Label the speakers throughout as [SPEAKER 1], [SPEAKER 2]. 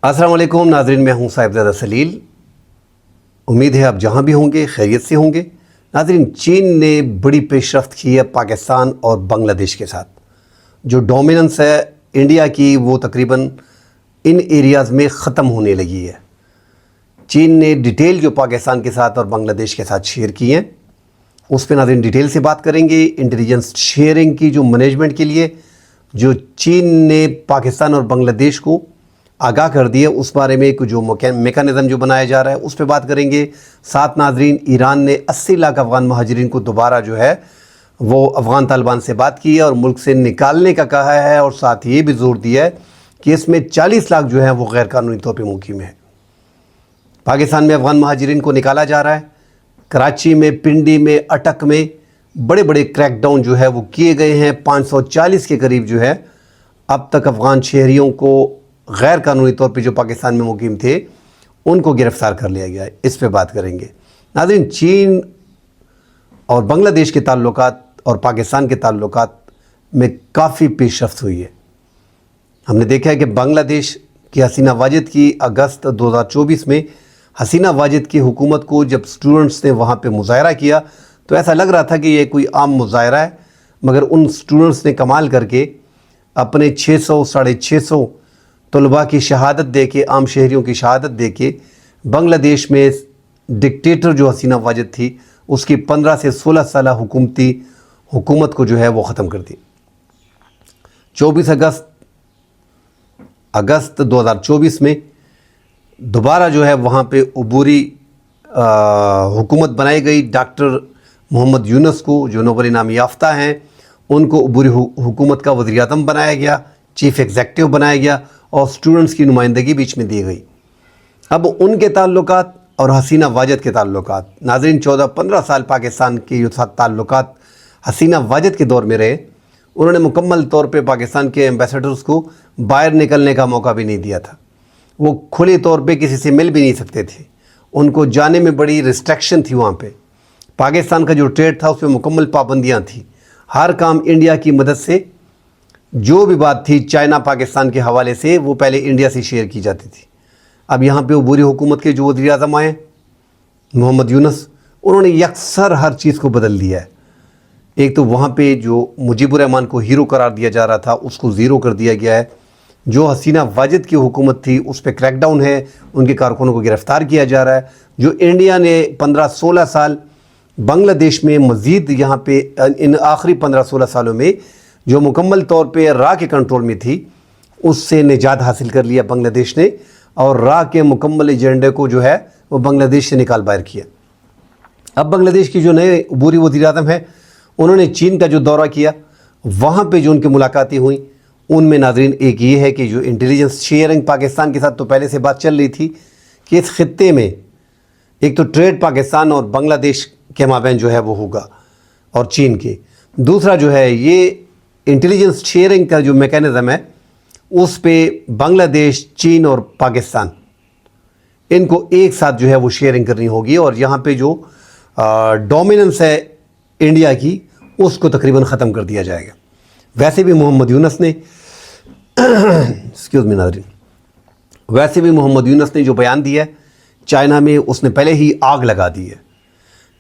[SPEAKER 1] अस्सलाम वालेकुम नाज़रीन, मैं हूं साहिबजादा सलील। उम्मीद है आप जहां भी होंगे खैरियत से होंगे। नाज़रीन, चीन ने बड़ी पेशरफ्त की है पाकिस्तान और बांग्लादेश के साथ। जो डोमिनेंस है इंडिया की वो तकरीबन इन एरियाज़ में ख़त्म होने लगी है। चीन ने डिटेल जो पाकिस्तान के साथ और बांग्लादेश के साथ शेयर की हैं उस पर नाज़रीन डिटेल से बात करेंगे। इंटेलिजेंस शेयरिंग की जो मैनेजमेंट के लिए जो चीन ने पाकिस्तान और बांग्लादेश को आगाह कर दिया उस बारे में जो मेकानिज़म जो बनाया जा रहा है उस पर बात करेंगे। साथ नाज़रीन, ईरान ने 80 लाख अफ़गान महाजरीन को दोबारा जो है वो अफ़गान तालिबान से बात की है और मुल्क से निकालने का कहा है, और साथ ये भी जोर दिया है कि इसमें 40 लाख जो है वो गैर कानूनी तौर पर मुकीम है। पाकिस्तान में अफ़गान महाजरीन को निकाला जा रहा है। कराची में, पिंडी में, अटक में बड़े बड़े क्रैकडाउन जो है वो किए गए हैं। 540 के करीब जो है अब तक अफ़गान शहरियों को गैर कानूनी तौर पे जो पाकिस्तान में मुकीम थे उनको गिरफ़्तार कर लिया गया है। इस पे बात करेंगे। नाज़रीन, चीन और बांग्लादेश के ताल्लुकात और पाकिस्तान के ताल्लुकात में काफ़ी पेशरफ्त हुई है। हमने देखा है कि बांग्लादेश की हसीना वाजिद की अगस्त 2024 में हसीना वाजिद की हुकूमत को जब स्टूडेंट्स ने वहाँ पे मुज़ाहरा किया तो ऐसा लग रहा था कि ये कोई आम मुज़ाहरा है, मगर उन स्टूडेंट्स ने कमाल करके अपने 600 साढ़े 600 तलबा की शहादत दे के, आम शहरियों की शहादत दे के बांग्लादेश में डिक्टेटर जो हसीना वाजिद थी उसकी 15 से 16 साल हुकूमत को जो है वो ख़त्म कर दी। 24 अगस्त 2024 में दोबारा जो है वहाँ पे अबूरी हुकूमत बनाई गई। डॉक्टर मोहम्मद यूनुस को, जो नोबेल इनाम याफ्ता हैं, उनको अबूरी हुकूमत का वज़ीर आज़म बनाया गया, चीफ़ एग्जेक्टिव बनाया गया और स्टूडेंट्स की नुमाइंदगी बीच में दी गई। अब उनके ताल्लुकात और हसीना वाजिद के ताल्लुकात, नाज़रीन 14-15 साल पाकिस्तान के जो ताल्लुकात हसीना वाजिद के दौर में रहे, उन्होंने मुकम्मल तौर पे पाकिस्तान के एम्बेसडर्स को बाहर निकलने का मौका भी नहीं दिया था। वो खुले तौर पे किसी से मिल भी नहीं सकते थे। उनको जाने में बड़ी रिस्ट्रिक्शन थी। वहाँ पे पाकिस्तान का जो ट्रेड था उस पर मुकम्मल पाबंदियाँ थी। हर काम इंडिया की मदद से, जो भी बात थी चाइना पाकिस्तान के हवाले से, वो पहले इंडिया से शेयर की जाती थी। अब यहाँ पे वो बुरी हुकूमत के जो वज़ीर आज़म आए मोहम्मद यूनुस, उन्होंने यकसर हर चीज़ को बदल दिया है। एक तो वहाँ पे जो मुजीबुर रहमान को हीरो करार दिया जा रहा था उसको ज़ीरो कर दिया गया है। जो हसीना वाजिद की हुकूमत थी उस पर क्रैकडाउन है, उनके कारकुनों को गिरफ़्तार किया जा रहा है। जो इंडिया ने 15-16 साल बांग्लादेश में मज़ीद यहाँ पे इन आखिरी 15-16 सालों में जो मुकम्मल तौर पे रा के कंट्रोल में थी उससे निजात हासिल कर लिया बांग्लादेश ने, और रा के मुकम्मल एजेंडे को जो है वो बांग्लादेश से निकाल बाहर किया। अब बांग्लादेश की जो नए अबूरी वज़ीर आज़म है उन्होंने चीन का जो दौरा किया, वहाँ पे जो उनकी मुलाकातें हुई उनमें नाज़रीन एक ये है कि जो इंटेलिजेंस शेयरिंग पाकिस्तान के साथ तो पहले से बात चल रही थी कि इस खित्ते में एक तो ट्रेड पाकिस्तान और बांग्लादेश के माबैन जो है वो होगा और चीन के, दूसरा जो है ये इंटेलिजेंस शेयरिंग का जो मेकानिज़म है उस पे बांग्लादेश, चीन और पाकिस्तान इनको एक साथ जो है वो शेयरिंग करनी होगी, और यहाँ पे जो डोमिनेंस है इंडिया की उसको तकरीबन ख़त्म कर दिया जाएगा। वैसे भी मोहम्मद यूनुस ने एक्सक्यूज़ मी नाज़रीन, वैसे भी मोहम्मद यूनुस ने जो बयान दिया है चाइना में, उसने पहले ही आग लगा दी है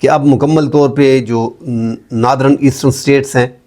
[SPEAKER 1] कि अब मुकम्मल तौर पे जो नॉर्दर्न ईस्टर्न स्टेट्स हैं,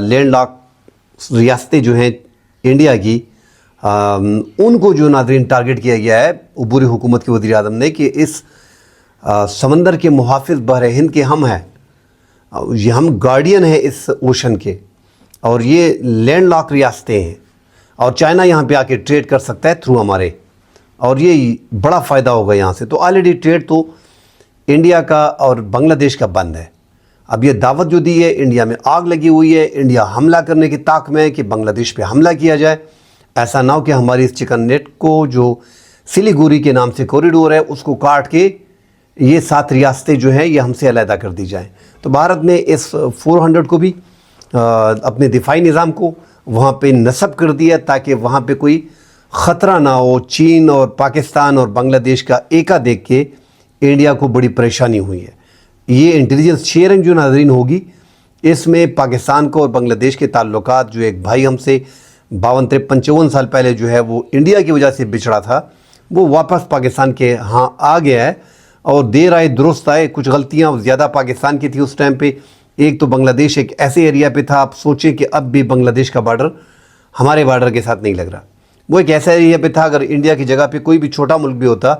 [SPEAKER 1] लैंड लॉक रियासतें जो हैं इंडिया की, उनको जो नाज़रीन टारगेट किया गया है अबूरी हुकूमत के वज़ीर आज़म ने कि इस समंदर के मुहाफ़िज़ बहर हिंद के हम हैं, ये हम गार्डियन हैं इस ओशन के, और ये लैंड लॉक रियासतें हैं और चाइना यहाँ पे आके ट्रेड कर सकता है थ्रू हमारे, और ये बड़ा फ़ायदा होगा यहाँ से। तो ऑलरेडी ट्रेड तो इंडिया का और बांग्लादेश का बंद है। अब ये दावत जो दी है, इंडिया में आग लगी हुई है, इंडिया हमला करने की ताक में है कि बांग्लादेश पे हमला किया जाए। ऐसा ना हो कि हमारी इस चिकन नेट को, जो सिलीगुड़ी के नाम से कॉरिडोर है, उसको काट के ये 7 रियासतें जो हैं ये हमसे अलहदा कर दी जाएं। तो भारत ने इस 400 को भी अपने दिफाई निज़ाम को वहाँ पे नस्ब कर दिया ताकि वहाँ पे कोई ख़तरा ना हो। चीन और पाकिस्तान और बांग्लादेश का एका देख के इंडिया को बड़ी परेशानी हुई है। ये इंटेलिजेंस शेयरिंग जो नाज़रीन होगी इसमें पाकिस्तान को और बांग्लादेश के ताल्लुकात, जो एक भाई हमसे 52, 53 साल पहले जो है वो इंडिया की वजह से बिछड़ा था, वो वापस पाकिस्तान के यहाँ आ गया है। और देर आए दुरुस्त आए, कुछ गलतियाँ ज़्यादा पाकिस्तान की थी उस टाइम पे। एक तो बांग्लादेश एक ऐसे एरिया पे था, आप सोचें कि अब भी बांग्लादेश का बॉर्डर हमारे बॉर्डर के साथ नहीं लग रहा। वो एक ऐसा एरिया पे था, अगर इंडिया की जगह पे कोई भी छोटा मुल्क भी होता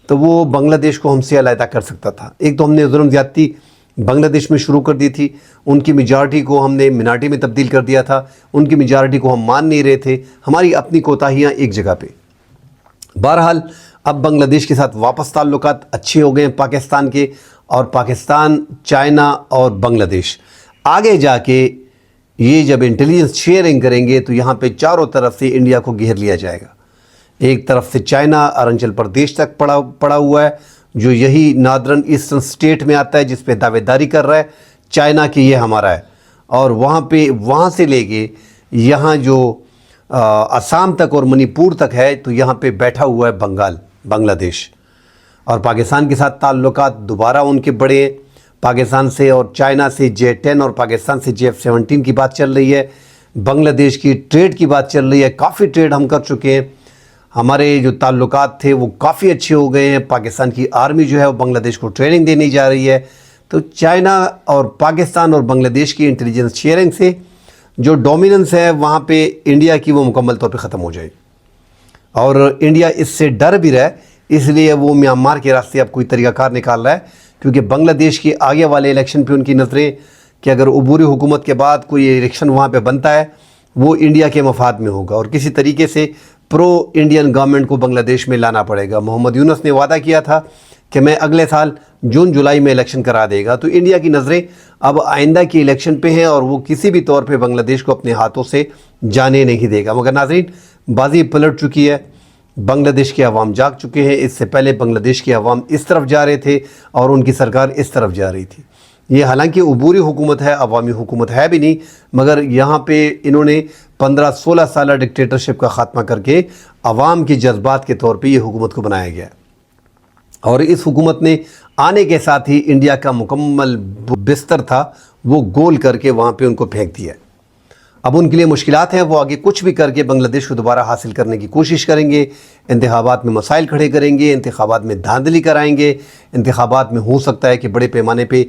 [SPEAKER 1] तो वो बांग्लादेश को हमसे अलहदा कर सकता था। एक तो हमने जुल्म ज़्यादती बांग्लादेश में शुरू कर दी थी, उनकी मेजॉरिटी को हमने मिनॉरिटी में तब्दील कर दिया था, उनकी मेजॉरिटी को हम मान नहीं रहे थे, हमारी अपनी कोताहियाँ एक जगह पे। बहरहाल अब बांग्लादेश के साथ वापस ताल्लुकात अच्छे हो गए हैं पाकिस्तान के, और पाकिस्तान, चाइना और बांग्लादेश आगे जाके ये जब इंटेलिजेंस शेयरिंग करेंगे तो यहाँ पे चारों तरफ से इंडिया को घेर लिया जाएगा। एक तरफ से चाइना अरुणाचल प्रदेश तक पड़ा हुआ है, जो यही नॉर्दर्न ईस्टर्न स्टेट में आता है, जिस पे दावेदारी कर रहा है चाइना कि ये हमारा है। और वहाँ से लेके यहाँ जो असम तक और मणिपुर तक है, तो यहाँ पे बैठा हुआ है बांग्लादेश। और पाकिस्तान के साथ ताल्लुकात दोबारा उनके बढ़े, पाकिस्तान से और चाइना से J10 और पाकिस्तान से J17 की बात चल रही है, बांग्लादेश की ट्रेड की बात चल रही है। काफ़ी ट्रेड हम कर चुके हैं, हमारे जो ताल्लुकात थे वो काफ़ी अच्छे हो गए हैं। पाकिस्तान की आर्मी जो है वो बांग्लादेश को ट्रेनिंग देने जा रही है। तो चाइना और पाकिस्तान और बांग्लादेश की इंटेलिजेंस शेयरिंग से जो डोमिनेंस है वहाँ पे इंडिया की, वो मुकम्मल तौर पे ख़त्म हो जाएगी। और इंडिया इससे डर भी रहा है, इसलिए वो म्यांमार के रास्ते अब कोई तरीक़ाकार निकाल रहा है, क्योंकि बांग्लादेश के आगे वाले इलेक्शन पे उनकी नज़रें कि अगर अबूरी हुकूमत के बाद कोई इलेक्शन वहाँ पे बनता है वो इंडिया के मफाद में होगा, और किसी तरीके से प्रो इंडियन गवर्नमेंट को बांग्लादेश में लाना पड़ेगा। मोहम्मद यूनुस ने वादा किया था कि मैं अगले साल जून जुलाई में इलेक्शन करा देगा। तो इंडिया की नज़रें अब आइंदा की इलेक्शन पे हैं, और वो किसी भी तौर पे बांग्लादेश को अपने हाथों से जाने नहीं देगा। मगर नाज़रीन, बाजी पलट चुकी है, बांग्लादेश के अवाम जाग चुके हैं। इससे पहले बांग्लादेश के अवाम इस तरफ जा रहे थे और उनकी सरकार इस तरफ जा रही थी। ये हालांकि अबूरी हुकूमत है, अवामी हुकूमत है भी नहीं, मगर यहाँ पे इन्होंने 15-16 साल डिक्टेटरशिप का ख़ात्मा करके अवाम के जज्बात के तौर पे ये हुकूमत को बनाया गया। और इस हुकूमत ने आने के साथ ही इंडिया का मुकम्मल बिस्तर था वो गोल करके वहाँ पे उनको फेंक दिया। अब उनके लिए मुश्किलात हैं, वो आगे कुछ भी करके बांग्लादेश को दोबारा हासिल करने की कोशिश करेंगे, इंतखाबात में मसाइल खड़े करेंगे, इंतखाबात में धांधली कराएंगे, इंतखाबात में हो सकता है कि बड़े पैमाने पे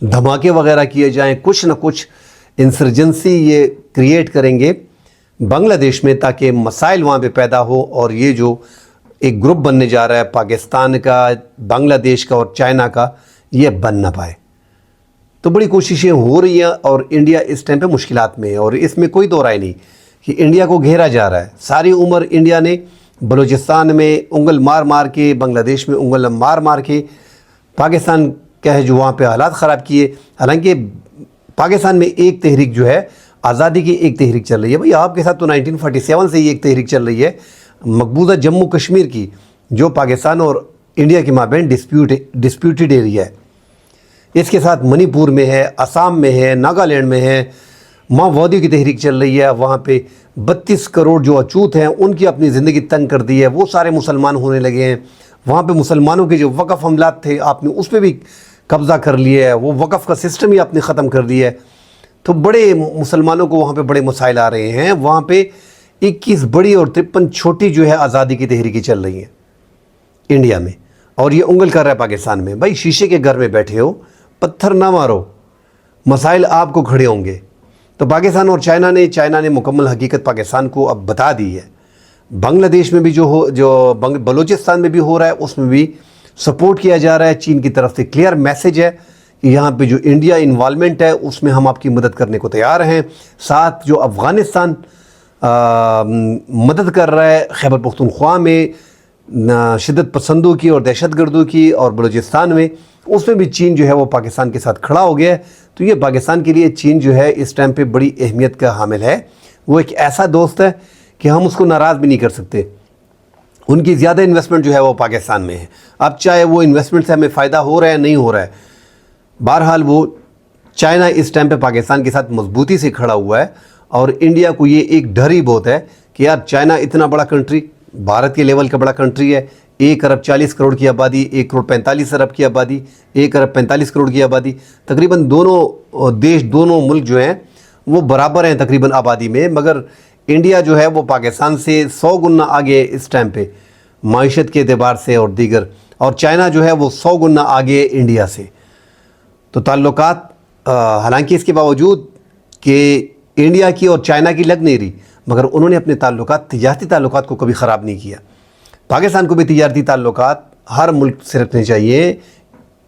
[SPEAKER 1] धमाके वगैरह किए जाएं, कुछ न कुछ इंसर्जेंसी ये क्रिएट करेंगे बांग्लादेश में, ताकि मसाइल वहाँ पे पैदा हो और ये जो एक ग्रुप बनने जा रहा है पाकिस्तान का, बांग्लादेश का और चाइना का, ये बन ना पाए। तो बड़ी कोशिशें हो रही हैं और इंडिया इस टाइम पे मुश्किलात में है, और इसमें कोई दो राय नहीं कि इंडिया को घेरा जा रहा है। सारी उम्र इंडिया ने बलूचिस्तान में उंगल मार मार के, बांग्लादेश में उंगल मार मार के पाकिस्तान क्या है जो वहाँ पे हालात ख़राब किए। हालांकि पाकिस्तान में एक तहरीक जो है आज़ादी की एक तहरीक चल रही है, भाई आपके साथ तो 1947 से ही एक तहरीक चल रही है मकबूजा जम्मू कश्मीर की, जो पाकिस्तान और इंडिया के माबैन डिस्प्यूटेड एरिया है। इसके साथ मणिपुर में है, असम में है, नागालैंड में है, माओवादियों की तहरीक चल रही है। वहाँ पे 32 करोड़ जो अछूत हैं उनकी अपनी ज़िंदगी तंग कर दी है, वो सारे मुसलमान होने लगे हैं। वहाँ पे मुसलमानों के जो वक़फ़ हमलात थे आपने उस पर भी कब्ज़ा कर लिया है, वो वक़फ़ का सिस्टम ही आपने ख़त्म कर दिया है। तो बड़े मुसलमानों को वहाँ पे बड़े मसाइल आ रहे हैं। वहाँ पे 21 बड़ी और 53 छोटी जो है आज़ादी की तहरीकें चल रही हैं इंडिया में, और ये उंगल कर रहा है पाकिस्तान में। भाई शीशे के घर में बैठे हो, पत्थर ना मारो, मसाइल आपको खड़े होंगे। तो पाकिस्तान और चाइना ने मुकम्मल हकीकत पाकिस्तान को अब बता दी है। बांग्लादेश में भी जो बलूचिस्तान में भी हो रहा है उसमें भी सपोर्ट किया जा रहा है। चीन की तरफ से क्लियर मैसेज है कि यहाँ पे जो इंडिया इन्वॉल्वमेंट है उसमें हम आपकी मदद करने को तैयार हैं। साथ जो अफ़गानिस्तान मदद कर रहा है खैबर पख्तूनख्वा में शिद्दत पसंदों की और दहशतगर्दों की, और बलूचिस्तान में, उसमें भी चीन जो है वो पाकिस्तान के साथ खड़ा हो गया है। तो ये पाकिस्तान के लिए चीन जो है इस टाइम पे बड़ी अहमियत का हामिल है। वो एक ऐसा दोस्त है कि हम उसको नाराज़ भी नहीं कर सकते। उनकी ज़्यादा इन्वेस्टमेंट जो है वो पाकिस्तान में है। अब चाहे वो इन्वेस्टमेंट से हमें फ़ायदा हो रहा है नहीं हो रहा है, बहरहाल वो चाइना इस टाइम पे पाकिस्तान के साथ मजबूती से खड़ा हुआ है। और इंडिया को ये एक डर ही बहुत है कि यार चाइना इतना बड़ा कंट्री, भारत के लेवल का बड़ा कंट्री है, 1 अरब 40 करोड़ की आबादी, 1 करोड़ 45 अरब की आबादी, 1 अरब 45 करोड़ की आबादी, तकरीबन दोनों देश, दोनों मुल्क जो हैं वो बराबर हैं तकरीबन आबादी में। मगर इंडिया जो है वो पाकिस्तान से 100 गुना आगे इस टाइम पे माइशत के एतबार से और दीगर, और चाइना जो है वो 100 गुना आगे इंडिया से। तो ताल्लुकात हालांकि इसके बावजूद कि इंडिया की और चाइना की लग नहीं रही, मगर उन्होंने अपने ताल्लुकात, तिजारती ताल्लुकात को कभी ख़राब नहीं किया। पाकिस्तान को भी तिजारती ताल्लुकात हर मुल्क से रखने चाहिए,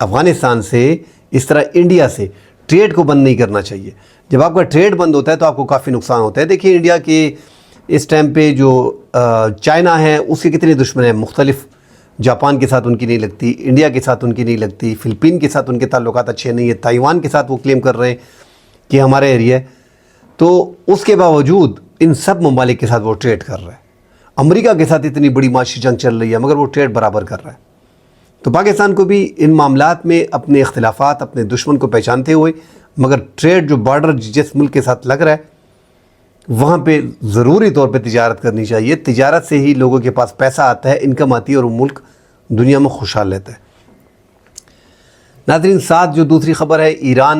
[SPEAKER 1] अफ़गानिस्तान से, इस तरह इंडिया से ट्रेड को बंद नहीं करना चाहिए। जब आपका ट्रेड बंद होता है तो आपको काफ़ी नुकसान होता है। देखिए इंडिया के इस टाइम पे जो चाइना है उसके कितने दुश्मन हैं मुख्तलिफ, जापान के साथ उनकी नहीं लगती, इंडिया के साथ उनकी नहीं लगती, फ़िलिपीन के साथ उनके ताल्लुकात अच्छे नहीं है, ताइवान के साथ वो क्लेम कर रहे हैं कि हमारा एरिया है। तो उसके बावजूद इन सब ममालिक के साथ वो ट्रेड कर रहा है। अमेरिका के साथ इतनी बड़ी माशी जंग चल रही है मगर वो ट्रेड बराबर कर रहा है। तो पाकिस्तान को भी इन मामलात में अपने इख्तिलाफात, अपने दुश्मन को पहचानते हुए, मगर ट्रेड जो बॉर्डर जिस मुल्क के साथ लग रहा है वहाँ पे ज़रूरी तौर पे तिजारत करनी चाहिए। तिजारत से ही लोगों के पास पैसा आता है, इनकम आती है और वो मुल्क दुनिया में खुशहाल रहता है। नाज़रीन, साथ जो दूसरी ख़बर है, ईरान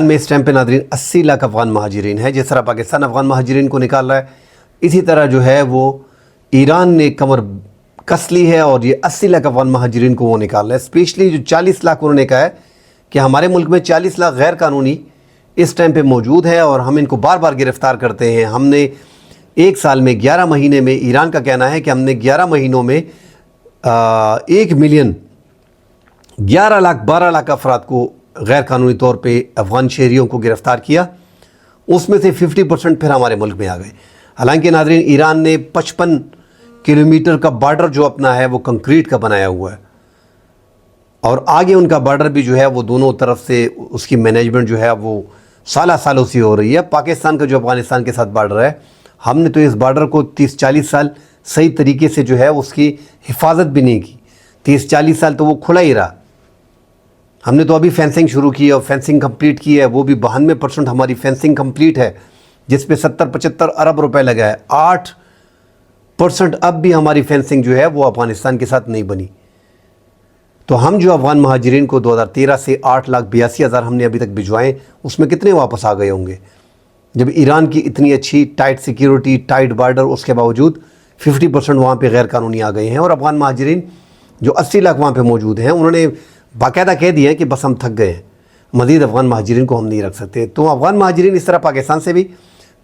[SPEAKER 1] में इस टाइम पे नाज़रीन 80 लाख अफ़गान महाजिरीन है। जिस तरह पाकिस्तान अफ़गान महाजिरीन को निकाल रहा है, इसी तरह जो है वो ईरान ने कमर कस ली है और ये 80 लाख अफ़गान महाजिरीन को वो निकाल रहा है। स्पेशली जो 40 लाख उन्होंने कहा है कि हमारे मुल्क में 40 लाख गैर कानूनी इस टाइम पे मौजूद है और हम इनको बार बार गिरफ़्तार करते हैं। हमने एक साल में 11 महीने में, ईरान का कहना है कि हमने 11 महीनों में 1 मिलियन 11 लाख 12 लाख अफराद को गैर कानूनी तौर पे अफ़गान शहरियों को गिरफ़्तार किया। उसमें से 50% फिर हमारे मुल्क में आ गए। हालांकि नाज़रीन, ईरान ने 55 किलोमीटर का बॉर्डर जो अपना है वो कंक्रीट का बनाया हुआ है और आगे उनका बॉर्डर भी जो है वो दोनों तरफ से उसकी मैनेजमेंट जो है वो सालों से हो रही है। पाकिस्तान का जो अफ़गानिस्तान के साथ बॉर्डर है, हमने तो इस बॉर्डर को 30-40 साल सही तरीके से जो है उसकी हिफाजत भी नहीं की। 30-40 साल तो वो खुला ही रहा। हमने तो अभी फेंसिंग शुरू की है और फेंसिंग कंप्लीट की है, वो भी 92% हमारी फेंसिंग कंप्लीट है, जिस पे 70-75 अरब रुपए लगा है। 8% अब भी हमारी फेंसिंग जो है वो अफ़गानिस्तान के साथ नहीं बनी। तो हम जो अफ़गान महाजिरीन को 2013 से 8,82,000 हमने अभी तक भिजवाएँ, उसमें कितने वापस आ गए होंगे? जब ईरान की इतनी अच्छी टाइट सिक्योरिटी, टाइट बॉर्डर, उसके बावजूद 50% वहाँ पे गैर कानूनी आ गए हैं। और अफ़गान महाजिरीन जो 80 लाख वहाँ पे मौजूद हैं, उन्होंने बाकायदा कह दिया है कि बस हम थक गए हैं, मज़ीद अफ़गान महाजिरीन को हम नहीं रख सकते। तो अफ़गान महाजिरीन इस तरह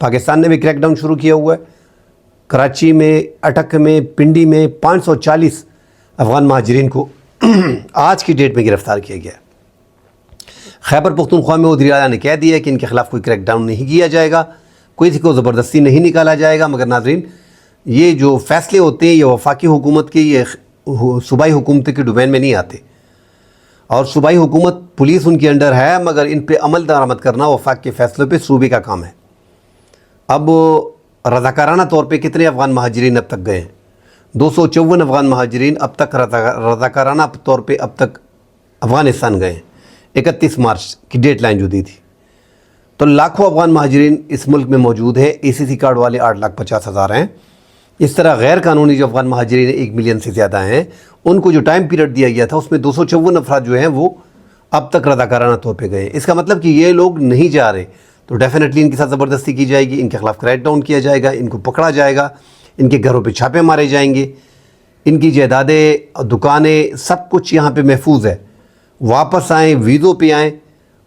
[SPEAKER 1] पाकिस्तान ने भी क्रैकडाउन शुरू किया हुआ है। कराची में, अटक में, पिंडी में 540 अफ़गान महाजिरीन को आज की डेट में गिरफ़्तार किया गया। खैबर पख्तूनख्वा में वज़ीर आला ने कह दिया कि इनके ख़िलाफ़ कोई क्रैकडाउन नहीं किया जाएगा, कोई को ज़बरदस्ती नहीं निकाला जाएगा। मगर नाज़रीन, ये जो फ़ैसले होते हैं ये वफाकी हुकूमत के, ये सूबाई हुकूमत के डोमेन में नहीं आते। और सूबाई हुकूमत, पुलिस उनके अंडर है, मगर इन पर अमल दरामद करना वफाक के फ़ैसलों पर सूबे का काम है। अब रज़ाकाराना तौर पर कितने अफ़गान महाजिरीन अब तक गए हैं? 254 अफ़गान महाजिरीन अब तक रज़ाकाराना तौर पे अब तक अफ़गानिस्तान गए हैं। 31 मार्च की डेट लाइन जो दी थी। तो लाखों अफ़गान महाजिरीन इस मुल्क में मौजूद है। ACC कार्ड वाले 8,50,000 हैं। इस तरह गैर कानूनी जो अफ़गान महाजिरीन 1 मिलियन से ज़्यादा हैं, उनको जो टाइम पीरियड दिया गया था उसमें 254 अफराद जो हैं वो अब तक रज़ाकाराना तौर पर गए। इसका मतलब कि ये लोग नहीं जा रहे तो डेफिनेटली इनके साथ ज़बरदस्ती की जाएगी, इनके ख़िलाफ़ क्रैकडाउन किया जाएगा, इनको पकड़ा जाएगा, इनके घरों पे छापे मारे जाएंगे, इनकी जायदादें, दुकानें, सब कुछ यहाँ पे महफूज है। वापस आएँ, वीज़ों पे आएँ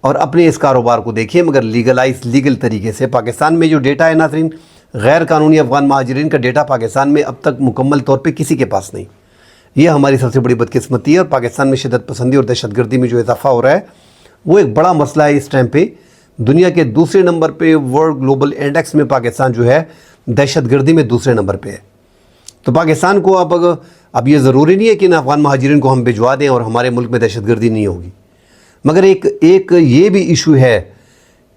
[SPEAKER 1] और अपने इस कारोबार को देखिए, मगर लीगल तरीके से। पाकिस्तान में जो डेटा है नाज़रीन, गैर कानूनी अफ़गान महाजिरीन का डेटा पाकिस्तान में अब तक मुकम्मल तौर पे किसी के पास नहीं। ये हमारी सबसे बड़ी बदकिस्मती है। और पाकिस्तान में शिद्दत पसंदी और दहशतगर्दी में जो इजाफा हो रहा है वो एक बड़ा मसला है। इस टाइम पे दुनिया के दूसरे नंबर पे वर्ल्ड ग्लोबल इंडेक्स में पाकिस्तान जो है दहशतगर्दी में दूसरे नंबर पे है। तो पाकिस्तान को अब ये ज़रूरी नहीं है कि इन अफ़गान महाजिरीन को हम भिजवा दें और हमारे मुल्क में दहशतगर्दी नहीं होगी, मगर एक ये भी इशू है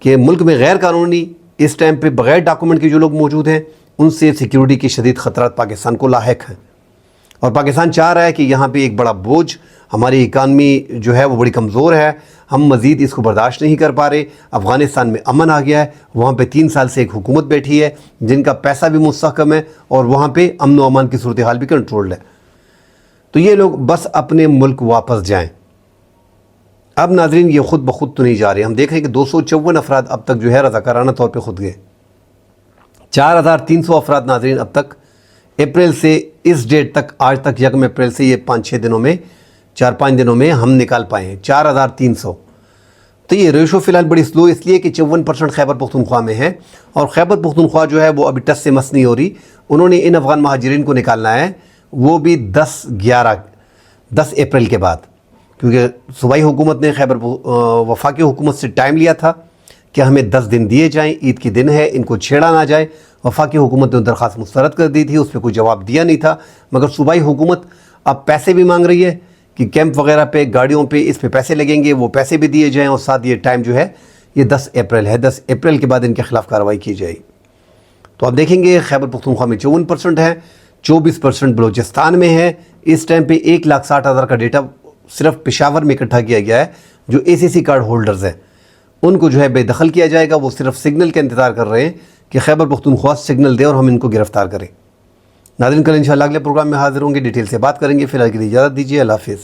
[SPEAKER 1] कि मुल्क में गैर कानूनी इस टाइम पे बग़ैर डॉक्यूमेंट के जो लोग मौजूद हैं, उनसे सिक्योरिटी के शदीद ख़तरात पाकिस्तान को लाहिक हैं। और पाकिस्तान चाह रहा है कि यहाँ पे एक बड़ा बोझ, हमारी इकानमी जो है वो बड़ी कमज़ोर है, हम मज़ीद इसको बर्दाश्त नहीं कर पा रहे। अफ़गानिस्तान में अमन आ गया है, वहाँ पे 3 साल से एक हुकूमत बैठी है जिनका पैसा भी मुस्तहकम है और वहाँ पे अमन व अमान की सूरत हाल भी कंट्रोल्ड है। तो ये लोग बस अपने मुल्क वापस जाएँ। अब नाज़रीन, ये ख़ुद ब खुद तो नहीं जा रहे। हम देख रहे हैं कि 254 अफराद अब तक जो है रज़ाकाराना तौर पर खुद गए। 4300 अफराद नाज़रीन अब तक अप्रैल से इस डेट तक, आज तक 1 अप्रैल से, ये 5-6 दिनों में, 4-5 दिनों में हम निकाल पाए हैं 4300। तो ये रेशो फ़िलहाल बड़ी स्लो इसलिए कि 54% खैबर पख्तूनख्वा में है, और खैबर पख्तूनख्वा जो है वो अभी टस से मस नहीं हो रही। उन्होंने इन अफ़गान महाजिरीन को निकालना है, वो भी 10 अप्रैल के बाद, क्योंकि सूबाई हुकूमत ने खैबर वफाकी हुकूमत से टाइम लिया था कि हमें 10 दिन दिए जाएं, ईद की दिन है, इनको छेड़ा ना जाए। वफाकी हुकूमत ने दरख्वास्त मुस्तरद कर दी थी, उस पर कोई जवाब दिया नहीं था। मगर सूबाई हुकूमत अब पैसे भी मांग रही है कि कैंप वगैरह पे, गाड़ियों पे, इस पे पैसे लगेंगे, वो पैसे भी दिए जाएं, और साथ ये टाइम जो है ये 10 अप्रैल है। 10 अप्रैल के बाद इनके ख़िलाफ़ कार्रवाई की जाएगी। तो आप देखेंगे खैबर पख्तूनख्वा में 54% है, 24% बलूचिस्तान में है। इस टाइम पे 1,60,000 का डेटा सिर्फ पेशावर में इकट्ठा किया गया है। जो ACC कार्ड होल्डर्स हैं उनको जो है बेदखल किया जाएगा। वो सिर्फ सिग्नल का इंतज़ार कर रहे हैं कि खैबर पख्तूनख्वा सिग्नल दे और हम इनको गिरफ़्तार करें। नाज़रीन, कल इंशाअल्लाह अगले प्रोग्राम में हाज़िर होंगे, डिटेल से बात करेंगे। फ़िलहाल के लिए इजाज़त दीजिए। अल्लाह हाफ़िज़।